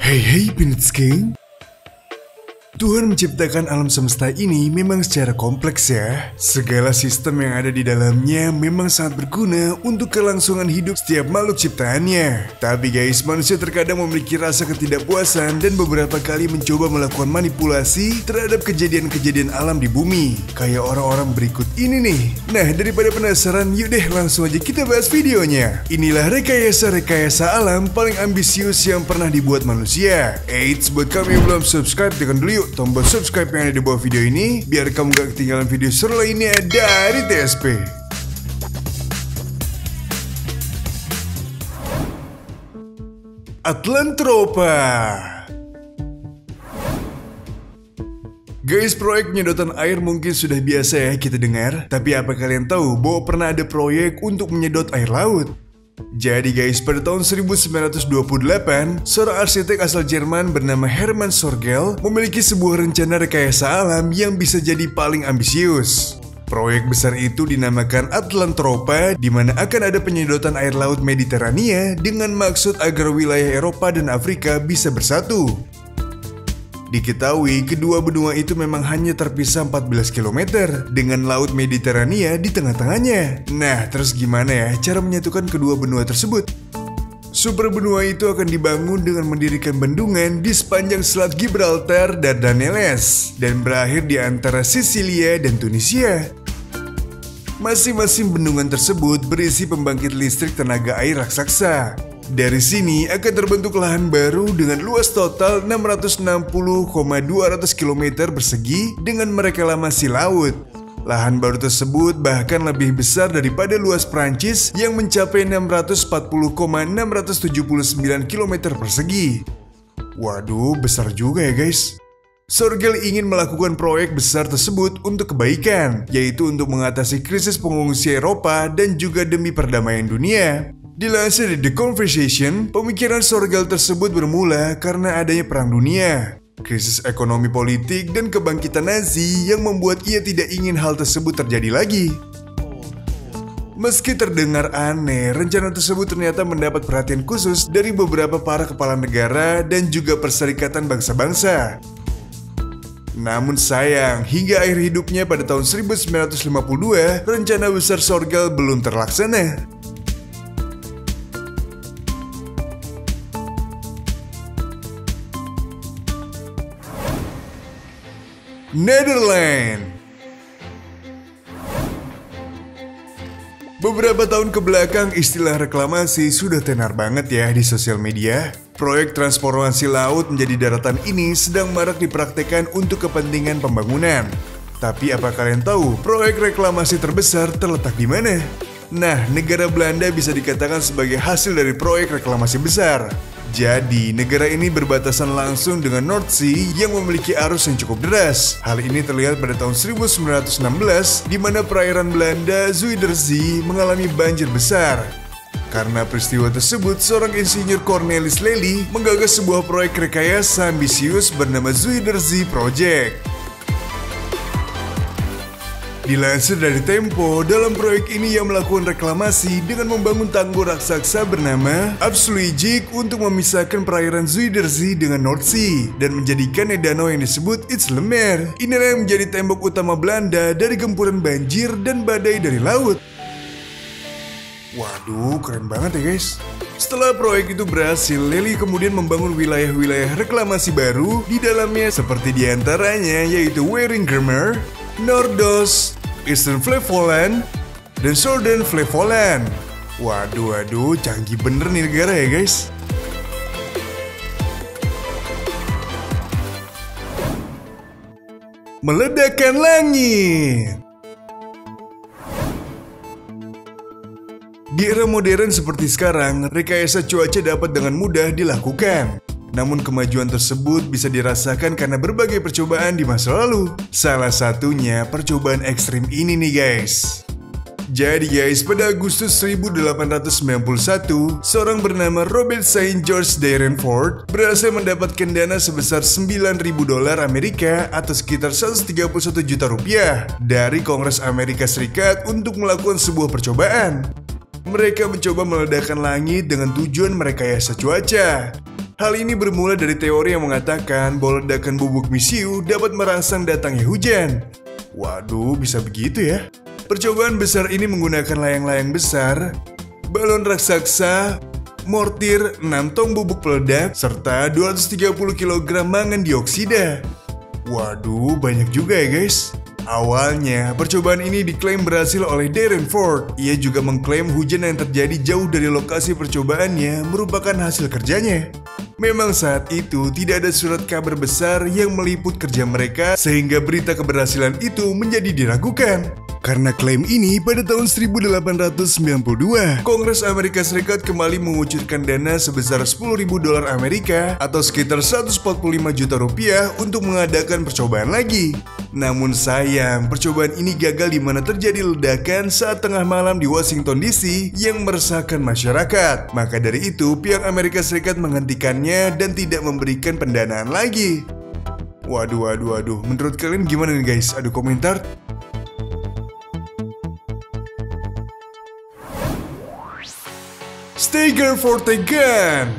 Hey Peanuts Gang, Tuhan menciptakan alam semesta ini memang secara kompleks ya. Segala sistem yang ada di dalamnya memang sangat berguna untuk kelangsungan hidup setiap makhluk ciptaannya. Tapi guys, manusia terkadang memiliki rasa ketidakpuasan dan beberapa kali mencoba melakukan manipulasi terhadap kejadian-kejadian alam di bumi. Kayak orang-orang berikut ini nih. Nah, daripada penasaran, yuk deh langsung aja kita bahas videonya. Inilah rekayasa alam paling ambisius yang pernah dibuat manusia. Eits, buat kamu yang belum subscribe, tekan dulu yuk tombol subscribe yang ada di bawah video ini biar kamu gak ketinggalan video seru lainnya dari TSP. Atlantropa. Guys, proyek penyedotan air mungkin sudah biasa ya kita dengar. Tapi apa kalian tahu bahwa pernah ada proyek untuk menyedot air laut? Jadi guys, pada tahun 1928, seorang arsitek asal Jerman bernama Hermann Sorgel memiliki sebuah rencana rekayasa alam yang bisa jadi paling ambisius. Proyek besar itu dinamakan Atlantropa, di mana akan ada penyedotan air laut Mediterania dengan maksud agar wilayah Eropa dan Afrika bisa bersatu. Diketahui kedua benua itu memang hanya terpisah 14 km dengan laut Mediterania di tengah-tengahnya. Nah, terus gimana ya cara menyatukan kedua benua tersebut? Super benua itu akan dibangun dengan mendirikan bendungan di sepanjang Selat Gibraltar dan Dardanelles dan berakhir di antara Sisilia dan Tunisia. Masing-masing bendungan tersebut berisi pembangkit listrik tenaga air raksasa. Dari sini akan terbentuk lahan baru dengan luas total 660,200 km persegi dengan mereklamasi laut. Lahan baru tersebut bahkan lebih besar daripada luas Prancis yang mencapai 640,679 km persegi. Waduh, besar juga ya guys. Sorgel ingin melakukan proyek besar tersebut untuk kebaikan, yaitu untuk mengatasi krisis pengungsi Eropa dan juga demi perdamaian dunia. Dilansir di The Conversation, pemikiran Sorgel tersebut bermula karena adanya perang dunia, krisis ekonomi politik, dan kebangkitan Nazi yang membuat ia tidak ingin hal tersebut terjadi lagi. Meski terdengar aneh, rencana tersebut ternyata mendapat perhatian khusus dari beberapa para kepala negara dan juga perserikatan bangsa-bangsa. Namun sayang, hingga akhir hidupnya pada tahun 1952, rencana besar Sorgel belum terlaksana. Netherlands. Beberapa tahun ke belakang istilah reklamasi sudah tenar banget ya di sosial media. Proyek transformasi laut menjadi daratan ini sedang marak dipraktekkan untuk kepentingan pembangunan. Tapi apa kalian tahu proyek reklamasi terbesar terletak di mana? Nah, negara Belanda bisa dikatakan sebagai hasil dari proyek reklamasi besar. Jadi, negara ini berbatasan langsung dengan North Sea yang memiliki arus yang cukup deras. Hal ini terlihat pada tahun 1916, di mana perairan Belanda Zuiderzee mengalami banjir besar. Karena peristiwa tersebut, seorang insinyur Cornelis Lely menggagas sebuah proyek rekayasa ambisius bernama Zuiderzee Project. Dilansir dari Tempo, dalam proyek ini ia melakukan reklamasi dengan membangun tanggul raksasa bernama Afsluitdijk untuk memisahkan perairan Zuiderzee dengan North Sea dan menjadikannya danau yang disebut IJsselmeer. Inilah yang menjadi tembok utama Belanda dari gempuran banjir dan badai dari laut. Waduh, keren banget ya guys. Setelah proyek itu berhasil, Lely kemudian membangun wilayah-wilayah reklamasi baru di dalamnya seperti diantaranya yaitu Waringin, Noordoos, Eastern Flevoland, dan Southern Flevoland. Waduh, canggih bener nih negara ya guys. Meledakkan langit. Di era modern seperti sekarang, rekayasa cuaca dapat dengan mudah dilakukan. Namun kemajuan tersebut bisa dirasakan karena berbagai percobaan di masa lalu. Salah satunya percobaan ekstrim ini nih guys. Jadi guys, pada Agustus 1891, seorang bernama Robert Saint George Dyrenforth berhasil mendapatkan dana sebesar $9.000 Amerika atau sekitar 131 juta rupiah dari Kongres Amerika Serikat untuk melakukan sebuah percobaan. Mereka mencoba meledakkan langit dengan tujuan merekayasa cuaca. Hal ini bermula dari teori yang mengatakan bahwa ledakan bubuk misiu dapat merangsang datangnya hujan. Waduh, bisa begitu ya? Percobaan besar ini menggunakan layang-layang besar, balon raksasa, mortir, 6 tong bubuk peledak, serta 230 kg mangan dioksida. Waduh, banyak juga ya guys. Awalnya, percobaan ini diklaim berhasil oleh Darren Ford. Ia juga mengklaim hujan yang terjadi jauh dari lokasi percobaannya merupakan hasil kerjanya. Memang saat itu tidak ada surat kabar besar yang meliput kerja mereka sehingga berita keberhasilan itu menjadi diragukan. Karena klaim ini pada tahun 1892, Kongres Amerika Serikat kembali mengucurkan dana sebesar $10.000 Amerika atau sekitar 145 juta rupiah untuk mengadakan percobaan lagi. Namun sayang, percobaan ini gagal di mana terjadi ledakan saat tengah malam di Washington DC yang meresahkan masyarakat. Maka dari itu, pihak Amerika Serikat menghentikannya dan tidak memberikan pendanaan lagi. Waduh. Menurut kalian gimana nih guys? Adu komentar. Steiger Vortigern.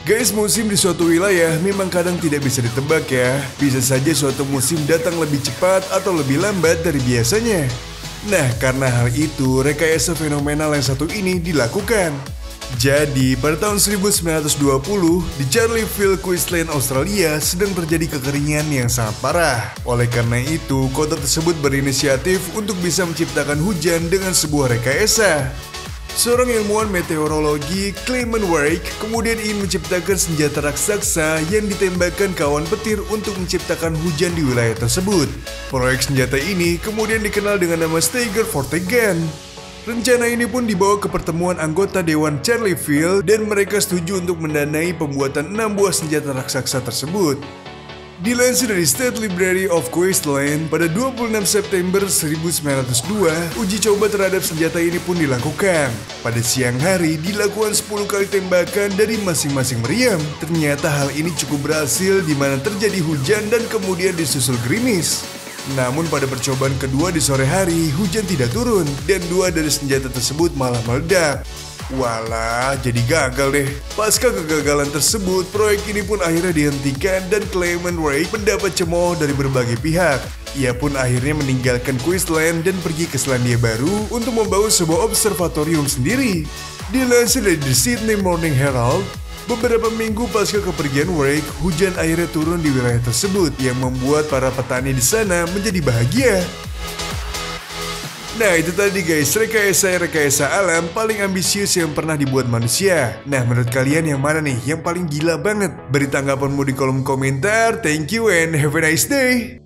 Guys, musim di suatu wilayah memang kadang tidak bisa ditebak ya. Bisa saja suatu musim datang lebih cepat atau lebih lambat dari biasanya. Nah, karena hal itu, rekayasa fenomenal yang satu ini dilakukan. Jadi, pada tahun 1920, di Charleville, Queensland, Australia, sedang terjadi kekeringan yang sangat parah. Oleh karena itu, kota tersebut berinisiatif untuk bisa menciptakan hujan dengan sebuah rekayasa. Seorang ilmuwan meteorologi, Clement Wright, kemudian ingin menciptakan senjata raksasa yang ditembakkan kawan petir untuk menciptakan hujan di wilayah tersebut. Proyek senjata ini kemudian dikenal dengan nama Steiger Vortigern. Rencana ini pun dibawa ke pertemuan anggota Dewan Charleville dan mereka setuju untuk mendanai pembuatan 6 buah senjata raksasa tersebut. Dilansir dari State Library of Queensland, pada 26 September 1902, uji coba terhadap senjata ini pun dilakukan. Pada siang hari, dilakukan 10 kali tembakan dari masing-masing meriam. Ternyata hal ini cukup berhasil di mana terjadi hujan dan kemudian disusul gerimis. Namun pada percobaan kedua di sore hari, hujan tidak turun dan 2 dari senjata tersebut malah meledak. Walah, jadi gagal deh. Pasca kegagalan tersebut, proyek ini pun akhirnya dihentikan dan Clement Wright mendapat cemooh dari berbagai pihak. Ia pun akhirnya meninggalkan Queensland dan pergi ke Selandia Baru untuk membangun sebuah observatorium sendiri. Dilansir dari The Sydney Morning Herald, beberapa minggu pasca kepergian Wright, hujan akhirnya turun di wilayah tersebut yang membuat para petani di sana menjadi bahagia. Nah, itu tadi guys, rekayasa alam paling ambisius yang pernah dibuat manusia. Nah, menurut kalian yang mana nih yang paling gila banget? Beri tanggapanmu di kolom komentar. Thank you and have a nice day.